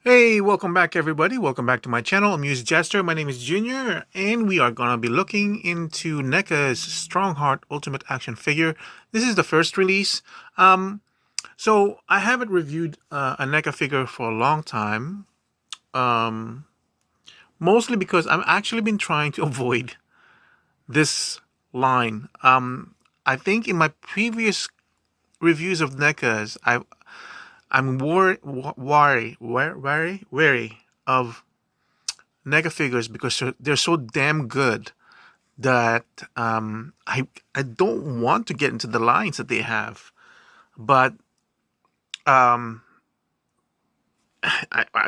Hey, welcome back everybody. Welcome back to my channel. I'm Music Jester. My name is Junior, and we are going to be looking into NECA's Strongheart Ultimate Action Figure. This is the first release. So I haven't reviewed a NECA figure for a long time. Mostly because I've actually been trying to avoid this line. I think in my previous reviews of NECAs, I'm wary of NECA figures because they're so damn good that I don't want to get into the lines that they have. But um,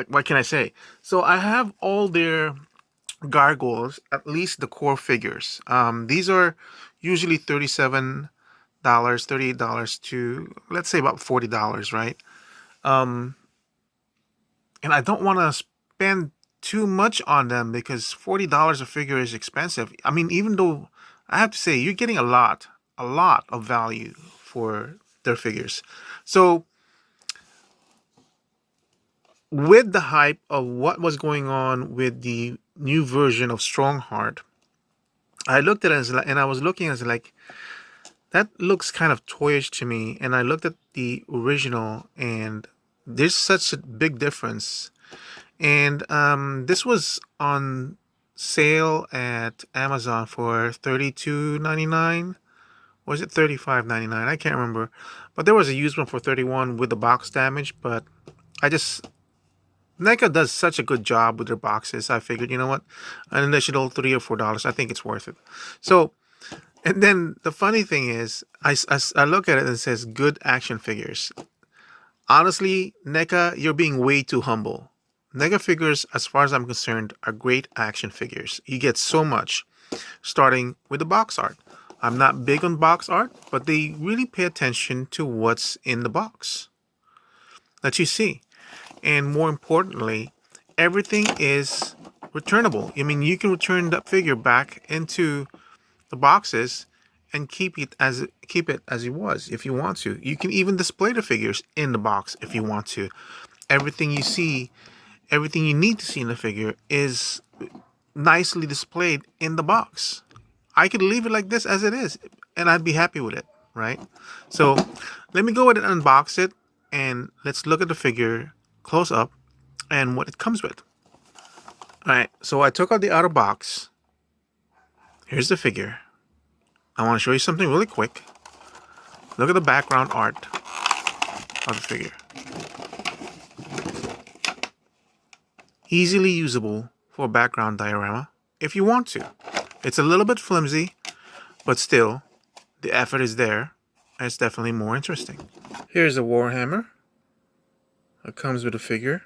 what can I say? So I have all their gargoyles, at least the core figures. These are usually $37, $38 to, let's say, about $40, right? Um, and I don't want to spend too much on them because $40 a figure is expensive. I mean, even though I have to say you're getting a lot of value for their figures. So with the hype of what was going on with the new version of Strongheart, I looked at it and I was looking as like, that looks kind of toyish to me. And I looked at the original and there's such a big difference. And this was on sale at Amazon for $32.99. Was it $35.99? I can't remember. But there was a used one for $31 with the box damage. But I just NECA does such a good job with their boxes. I figured, you know what, an additional $3 or $4, I think it's worth it. So, and then the funny thing is, I look at it and it says good action figures. Honestly, NECA, you're being way too humble. NECA figures, as far as I'm concerned, are great action figures. You get so much, starting with the box art. I'm not big on box art, but they really pay attention to what's in the box that you see. And more importantly, everything is returnable. I mean, you can return that figure back into the boxes and keep it as it was if you want to. You can even display the figures in the box if you want to. Everything you see, everything you need to see in the figure is nicely displayed in the box. I could leave it like this as it is and I'd be happy with it, right? So let me go ahead and unbox it and let's look at the figure close up and what it comes with. All right, so I took out the outer box. Here's the figure. I want to show you something really quick. Look at the background art of the figure. Easily usable for a background diorama if you want to. It's a little bit flimsy, but still, the effort is there, and it's definitely more interesting. Here's a Warhammer. It comes with a figure.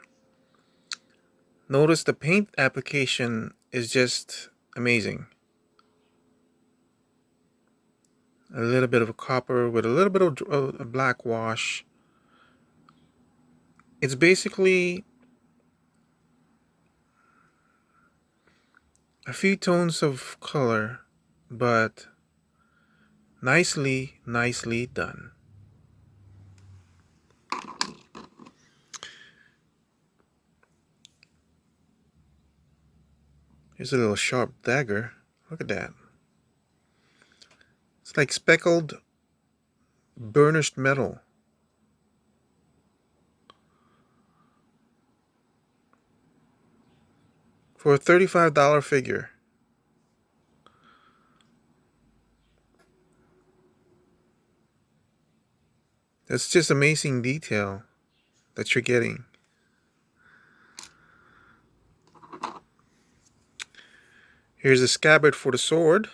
Notice the paint application is just amazing. A little bit of a copper with a little bit of a black wash. It's basically a few tones of color, but nicely done. Here's a little sharp dagger. Look at that. It's like speckled burnished metal. For a $35 figure. That's just amazing detail that you're getting. Here's the scabbard for the sword.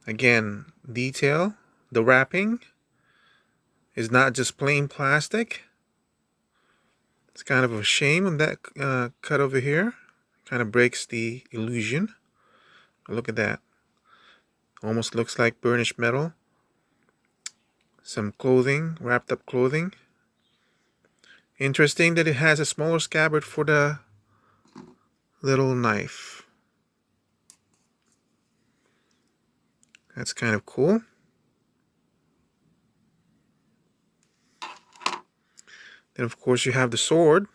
Again, detail. The wrapping is not just plain plastic. It's kind of a shame on that cut over here. Kind of breaks the illusion. Look at that. Almost looks like burnished metal. Some clothing, wrapped up clothing. Interesting that it has a smaller scabbard for the little knife. That's kind of cool. And of course you have the sword.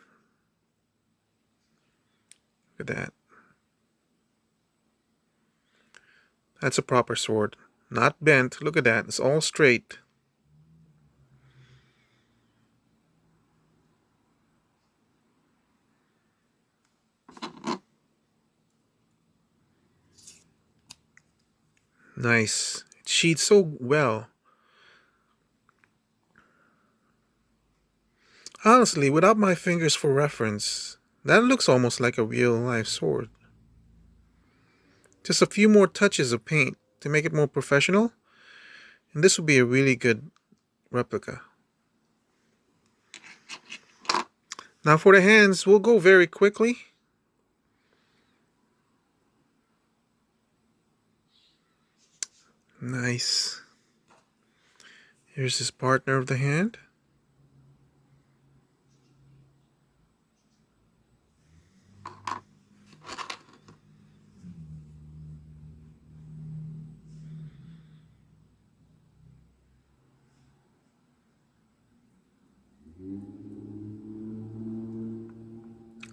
Look at that. That's a proper sword. Not bent. Look at that. It's all straight. Nice. It sheathes so well. Honestly, without my fingers for reference, that looks almost like a real life sword. Just a few more touches of paint to make it more professional, and this will be a really good replica. Now for the hands, we'll go very quickly. Nice. Here's his partner of the hand.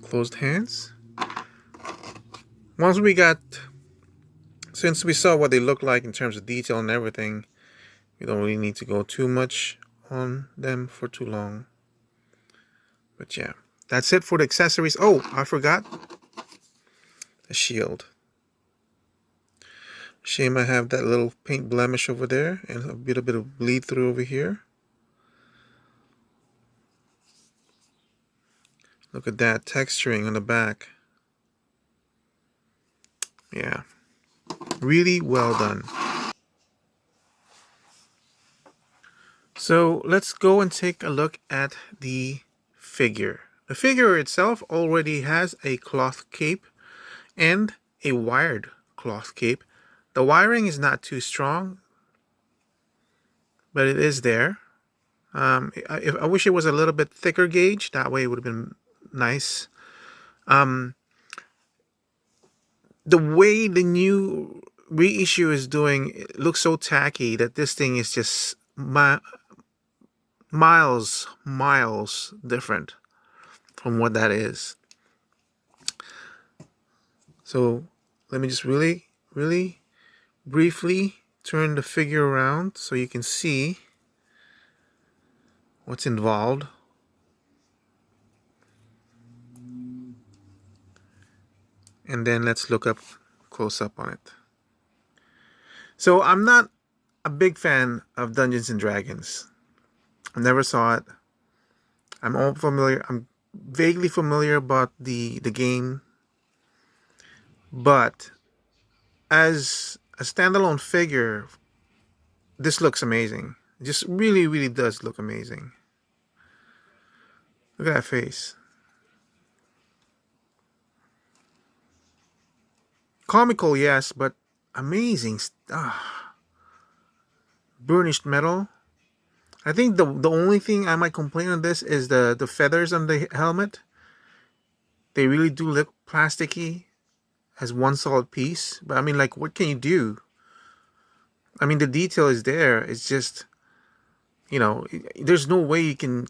Closed hands. Once we got, since we saw what they look like in terms of detail and everything, we don't really need to go too much on them for too long. But yeah, that's it for the accessories. Oh, I forgot the shield. Shame I have that little paint blemish over there and a bit of bleed through over here. Look at that texturing on the back. Yeah, really well done. So let's go and take a look at the figure. The figure itself already has a cloth cape and a wired cloth cape. The wiring is not too strong, but it is there. I wish it was a little bit thicker gauge. That way it would have been nice. The way the new reissue is doing, it looks so tacky that this thing is just miles different from what that is. So let me just really briefly turn the figure around so you can see what's involved. And then let's look up close up on it. So I'm not a big fan of Dungeons and Dragons. I never saw it. I'm vaguely familiar about the game, but as a standalone figure, this looks amazing. It just really does look amazing. Look at that face. Comical, yes, but amazing. Burnished metal. I think the only thing I might complain on this is the feathers on the helmet. They really do look plasticky as one solid piece. But I mean, like, what can you do? I mean, the detail is there. It's just, you know, there's no way you can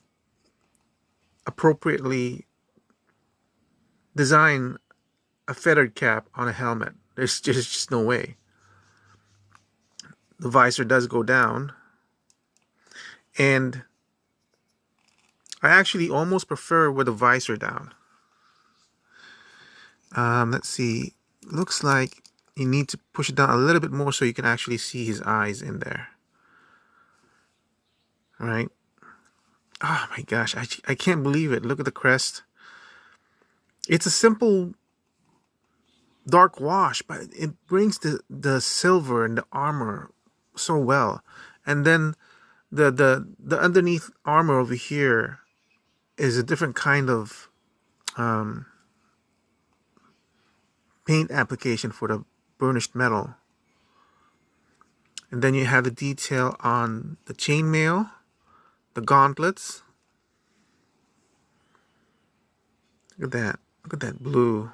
appropriately design a feathered cap on a helmet. There's just no way. The visor does go down. And I actually almost prefer with the visor down. Let's see. Looks like you need to push it down a little bit more so you can actually see his eyes in there. All right. Oh my gosh, I can't believe it. Look at the crest. It's a simple dark wash, but it brings the silver and the armor so well. And then the underneath armor over here is a different kind of paint application for the burnished metal. And then you have the detail on the chainmail, the gauntlets. Look at that. Look at that blue.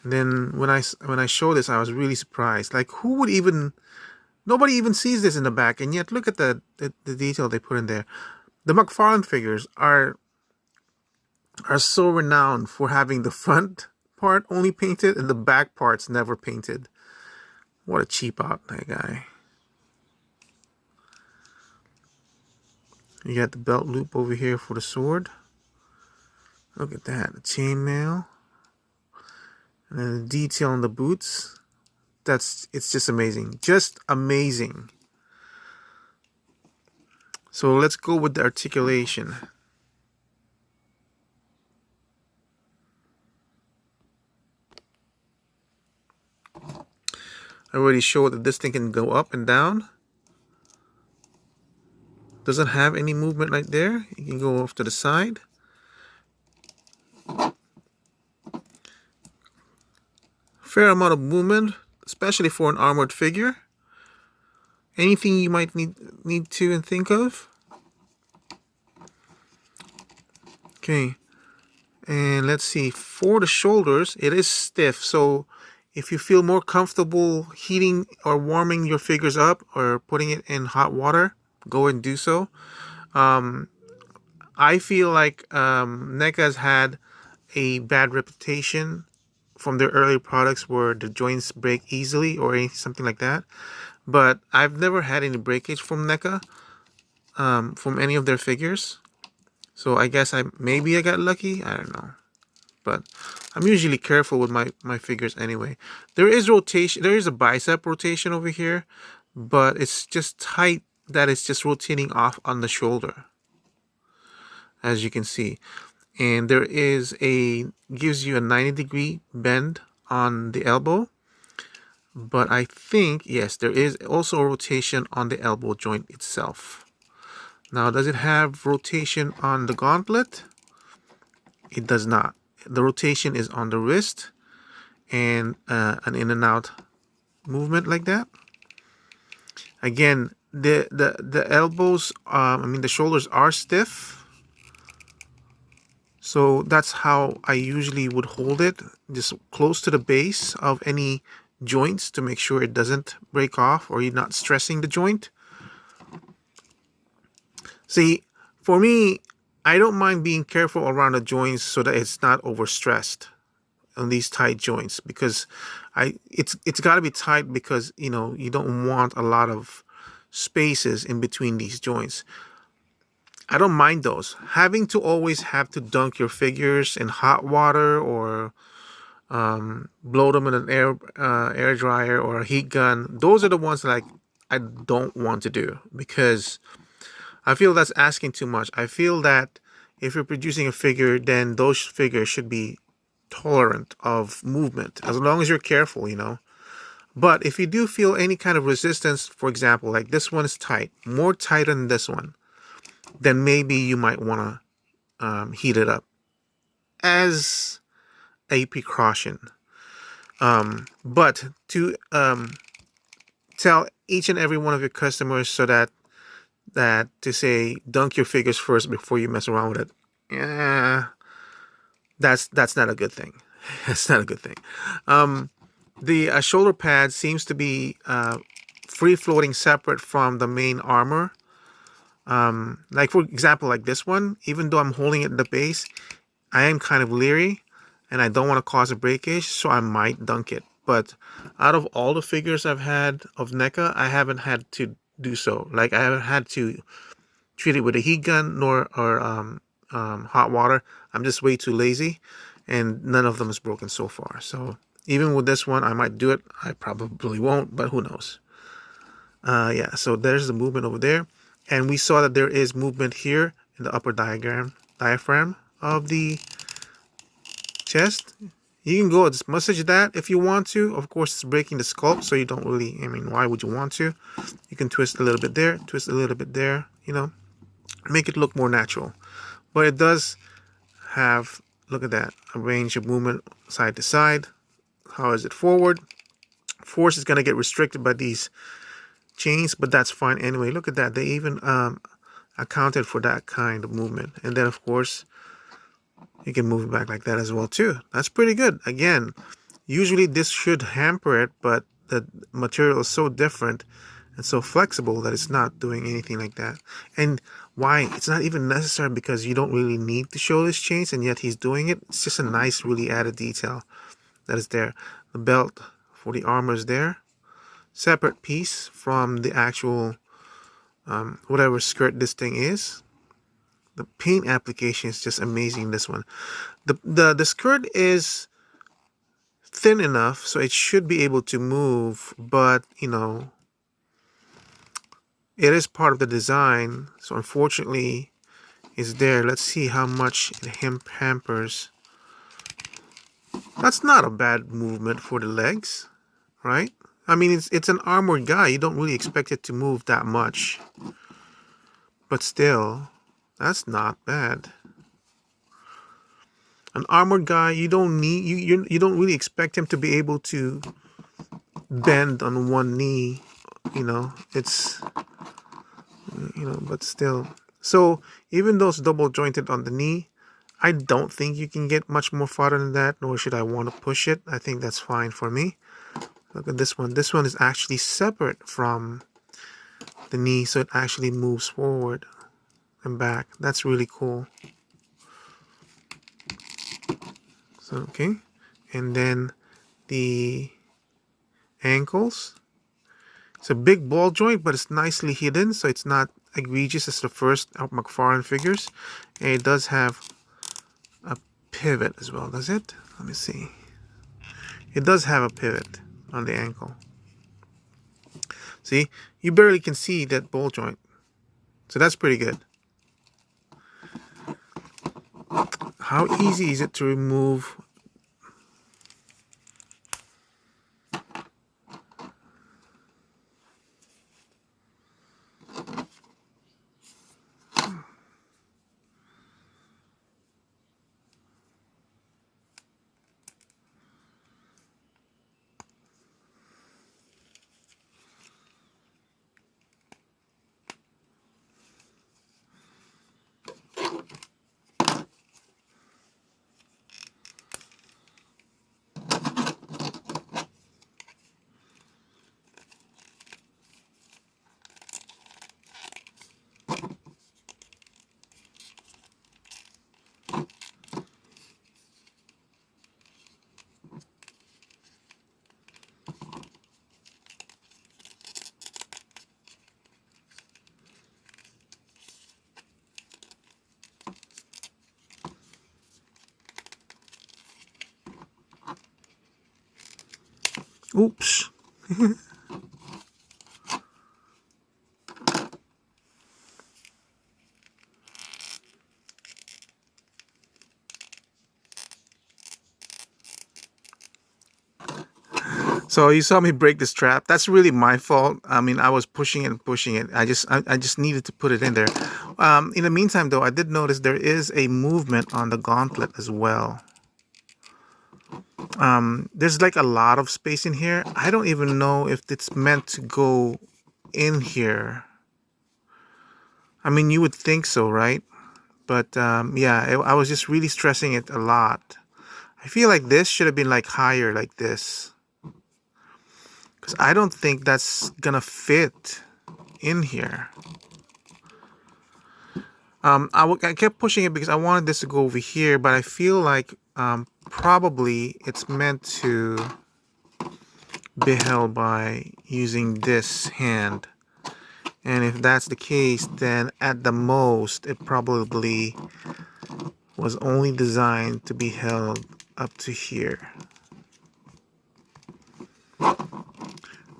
And then when I show this, I was really surprised. Like, who would even... Nobody even sees this in the back, and yet look at the detail they put in there. The McFarlane figures are so renowned for having the front part only painted and the back parts never painted. What a cheap out, that guy. You got the belt loop over here for the sword. Look at that, the chainmail. And then the detail on the boots. It's just amazing. Just amazing. So let's go with the articulation. I already showed that this thing can go up and down. Doesn't have any movement right there. You can go off to the side. Fair amount of movement, especially for an armored figure. Anything you might need to and think of. Okay, and let's see, for the shoulders, it is stiff, so if you feel more comfortable heating or warming your figures up or putting it in hot water, go and do so. I feel like NECA has had a bad reputation from their earlier products where the joints break easily or something like that. But I've never had any breakage from NECA, from any of their figures. So I guess maybe I got lucky. I don't know. But I'm usually careful with my figures anyway. There is rotation. There is a bicep rotation over here, but it's just tight that it's just rotating off on the shoulder, as you can see. And there is gives you a 90-degree bend on the elbow. But I think, yes, there is also a rotation on the elbow joint itself. Now, does it have rotation on the gauntlet? It does not. The rotation is on the wrist and an in and out movement like that. Again, the elbows, the shoulders are stiff. So that's how I usually would hold it, just close to the base of any joints to make sure it doesn't break off or you're not stressing the joint. See, for me, I don't mind being careful around the joints so that it's not overstressed on these tight joints, because it's got to be tight because you don't want a lot of spaces in between these joints. I don't mind those. Having to always have to dunk your figures in hot water or blow them in an air dryer or a heat gun. Those are the ones that I don't want to do, because I feel that's asking too much. I feel that if you're producing a figure, then those figures should be tolerant of movement, as long as you're careful, But if you do feel any kind of resistance, for example, like this one is tight, more tighter than this one, then maybe you might want to heat it up as a precaution. But to tell each and every one of your customers so that to say dunk your figures first before you mess around with it, yeah, that's not a good thing. That's not a good thing. The shoulder pad seems to be free floating separate from the main armor. Like for example, like this one, even though I'm holding it at the base, I am kind of leery and I don't want to cause a breakage, so I might dunk it. But out of all the figures I've had of NECA, I haven't had to do so. Like I haven't had to treat it with a heat gun nor hot water. I'm just way too lazy, and none of them is broken so far. So even with this one, I might do it. I probably won't, but who knows? Yeah, so there's the movement over there. And we saw that there is movement here in the upper diaphragm of the chest. You can go massage that if you want to. Of course, it's breaking the sculpt, so you don't really, why would you want to? You can twist a little bit there, twist a little bit there, make it look more natural. But it does have, look at that, a range of movement side to side. How is it forward? Force is going to get restricted by these chains, but that's fine anyway. Look at that. They even accounted for that kind of movement. And then, of course, you can move it back like that as well, too. That's pretty good. Again, usually this should hamper it, but the material is so different It's so flexible that it's not doing anything like that. And why? It's not even necessary because you don't really need to show this chains, and yet he's doing it. It's just a nice, really added detail that is there. The belt for the armor is there. Separate piece from the actual whatever skirt this thing is. The paint application is just amazing. This one, the skirt is thin enough so it should be able to move, but you know, it is part of the design, so unfortunately it's there. Let's see how much it hampers. That's not a bad movement for the legs, right? I mean, it's an armored guy. You don't really expect it to move that much, but still, that's not bad. An armored guy, you don't need you don't really expect him to be able to bend on one knee. You know, it's but still. So even though it's double jointed on the knee, I don't think you can get much more farther than that, nor should I want to push it. I think that's fine for me. Look at this one. This one is actually separate from the knee, so it actually moves forward and back. That's really cool. So, okay. And then the ankles. It's a big ball joint, but it's nicely hidden, so it's not egregious as the first of McFarlane figures. And it does have a pivot as well, does it? Let me see. It does have a pivot on the ankle. See, you barely can see that ball joint. So that's pretty good. How easy is it to remove? Oops. So you saw me break this trap. That's really my fault. I mean, I was pushing it and pushing it. I just needed to put it in there. In the meantime, though, I did notice there is a movement on the gauntlet as well. There's like a lot of space in here. I don't even know if it's meant to go in here. I mean, you would think so, right? But yeah, I was just really stressing it a lot. I feel like this should have been like higher like this. Because I don't think that's gonna fit in here. I kept pushing it because I wanted this to go over here, but I feel like probably it's meant to be held by using this hand. And if that's the case, then at the most, it probably was only designed to be held up to here.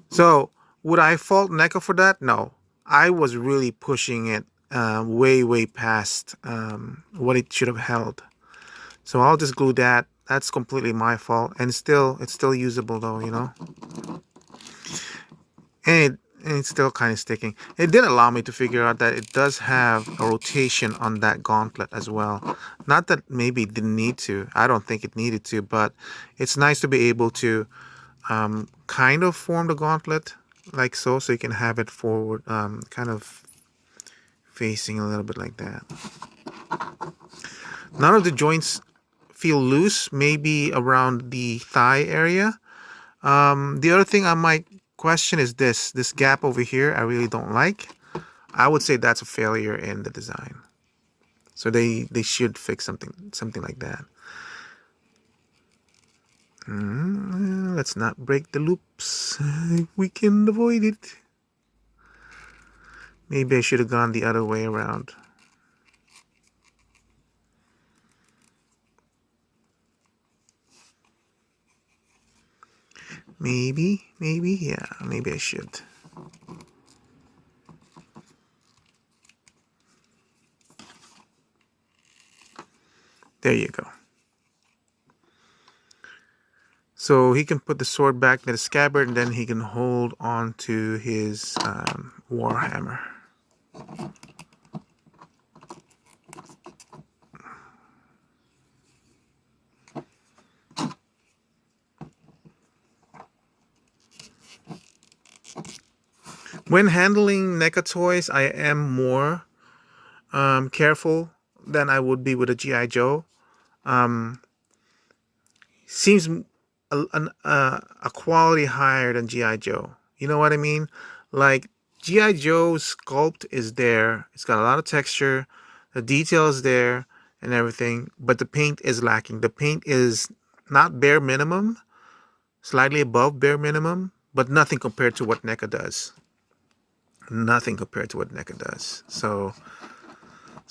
So, would I fault NECA for that? No. I was really pushing it way past what it should have held. So I'll just glue that. That's completely my fault. And it's still usable though, you know. And it's still kind of sticking. It did allow me to figure out that it does have a rotation on that gauntlet as well. Not that maybe it didn't need to. I don't think it needed to, but it's nice to be able to kind of form the gauntlet like so you can have it forward, kind of facing a little bit like that. None of the joints feel loose, maybe around the thigh area. The other thing I might question is this gap over here I really don't like. I would say that's a failure in the design. So they should fix something like that. Let's not break the loops. We can avoid it. Maybe I should have gone the other way around. Maybe, yeah, maybe I should. There you go. So he can put the sword back in the scabbard, and then he can hold on to his warhammer. When handling NECA toys, I am more careful than I would be with a GI Joe. Seems a quality higher than GI Joe. You know what I mean? Like GI Joe's sculpt is there. It's got a lot of texture. The detail is there and everything, but the paint is lacking. The paint is not bare minimum, slightly above bare minimum, but nothing compared to what NECA does. Nothing compared to what NECA does. So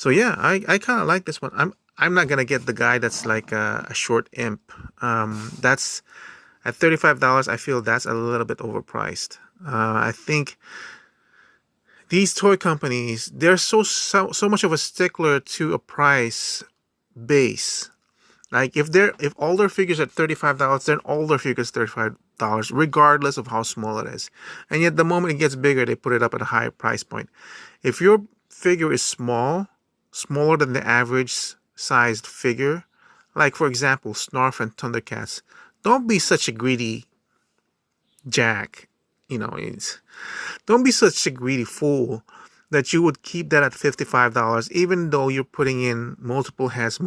yeah, I kind of like this one. I'm not gonna get the guy that's like a short imp. That's at $35. I feel that's a little bit overpriced. I think these toy companies, they're so much of a stickler to a price base. Like if all their figures at $35, then all their figures $35, regardless of how small it is. And yet the moment it gets bigger, they put it up at a higher price point. If your figure is smaller than the average sized figure, like for example, Snarf and Thundercats, don't be such a greedy jack. Don't be such a greedy fool that you would keep that at $55, even though you're putting in multiple hands,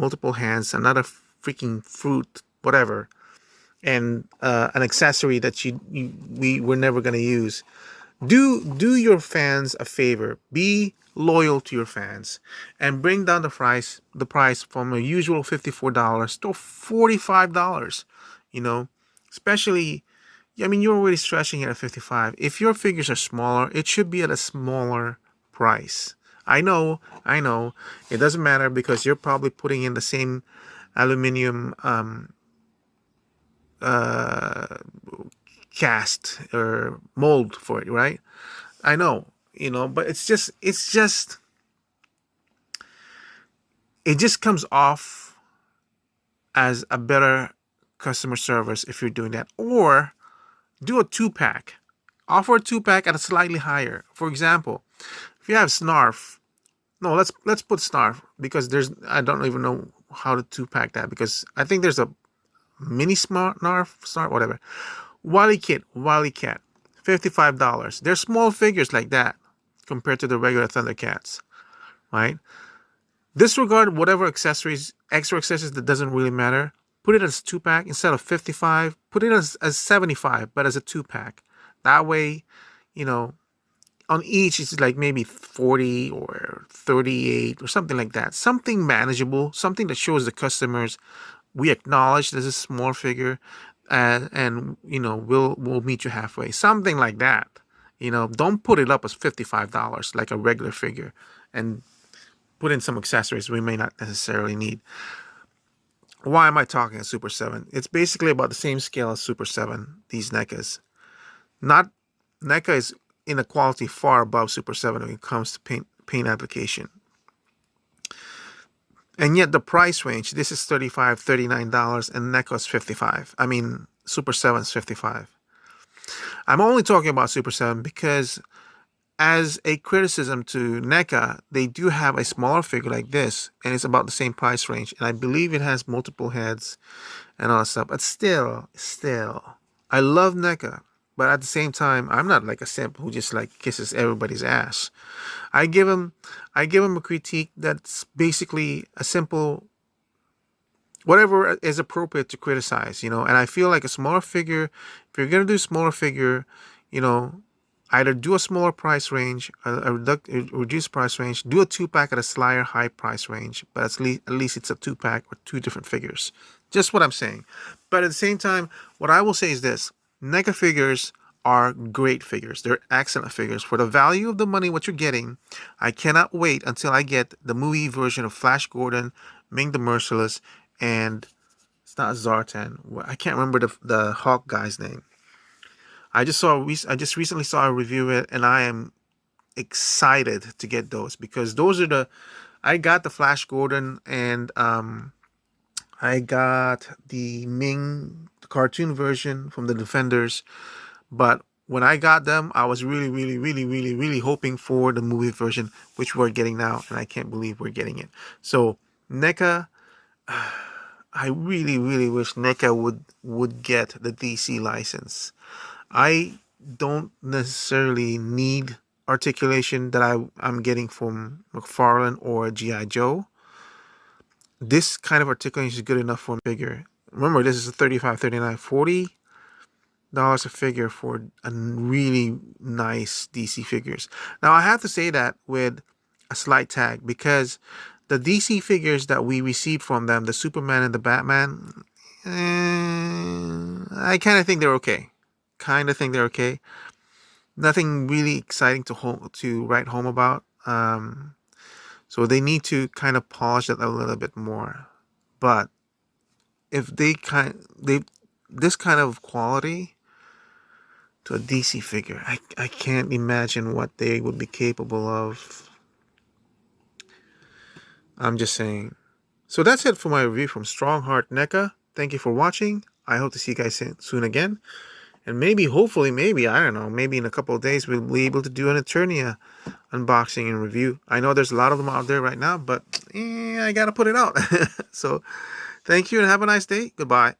another freaking fruit, whatever, and an accessory that we were never gonna use. Do your fans a favor. Be loyal to your fans, and bring down the price from a usual $54 to $45. You know, especially. I mean, you're already stretching it at 55. If your figures are smaller, it should be at a smaller price. I know. It doesn't matter because you're probably putting in the same aluminum cast or mold for it, right? I know, but it just comes off as a better customer service if you're doing that. Or do a 2-pack. Offer a 2-pack at a slightly higher. For example, if you have Snarf, no, let's put Snarf because I don't even know how to 2-pack that because I think there's a mini Snarf, whatever. Wily Cat, $55. They're small figures like that compared to the regular Thundercats, right? Disregard whatever extra accessories that doesn't really matter. Put it as a 2-pack instead of 55. Put it as 75, but as a 2-pack. That way, on each it's like maybe 40 or 38 or something like that. Something manageable, something that shows the customers we acknowledge this is a small figure, and we'll meet you halfway. Something like that. Don't put it up as $55 like a regular figure, and put in some accessories we may not necessarily need. Why am I talking a Super 7? It's basically about the same scale as Super 7, these NECAs. Not NECA is in a quality far above Super 7 when it comes to paint application. And yet the price range, this is $35, $39, and NECA is $55. I mean, Super 7 is $55. I'm only talking about Super 7 because as a criticism to NECA, they do have a smaller figure like this, and it's about the same price range. And I believe it has multiple heads and all that stuff. But still, I love NECA. But at the same time, I'm not like a simp who just like kisses everybody's ass. I give him a critique that's basically a simple whatever is appropriate to criticize, And I feel like a smaller figure, if you're gonna do a smaller figure, you know, either do a smaller price range, a reduced price range, do a 2-pack at a slightly high price range, but at least it's a 2-pack or two different figures. Just what I'm saying. But at the same time, what I will say is this: NECA figures are great figures. They're excellent figures. For the value of the money, what you're getting, I cannot wait until I get the movie version of Flash Gordon, Ming the Merciless, and it's not Zartan. I can't remember the Hawk guy's name. I just recently saw a review of it, and I am excited to get those because those are the. I got the Flash Gordon, and I got the Ming cartoon version from the Defenders. But when I got them, I was really, really, really, really, really hoping for the movie version, which we're getting now, and I can't believe we're getting it. So NECA, I really, really wish NECA would get the DC license. I don't necessarily need articulation that I'm getting from McFarlane or G.I. Joe. This kind of articulation is good enough for a figure. Remember, this is a 35, 39, $40 a figure for a really nice DC figures. Now, I have to say that with a slight tag because the DC figures that we received from them, the Superman and the Batman, I kind of think they're okay. Nothing really exciting to write home about. So they need to kind of polish that a little bit more. But if they this kind of quality to a DC figure, I can't imagine what they would be capable of. I'm just saying. So that's it for my review from Strongheart NECA. Thank you for watching. I hope to see you guys soon again. And maybe, hopefully, I don't know, maybe in a couple of days we'll be able to do an Eternia unboxing and review. I know there's a lot of them out there right now, but I gotta put it out. So, thank you and have a nice day. Goodbye.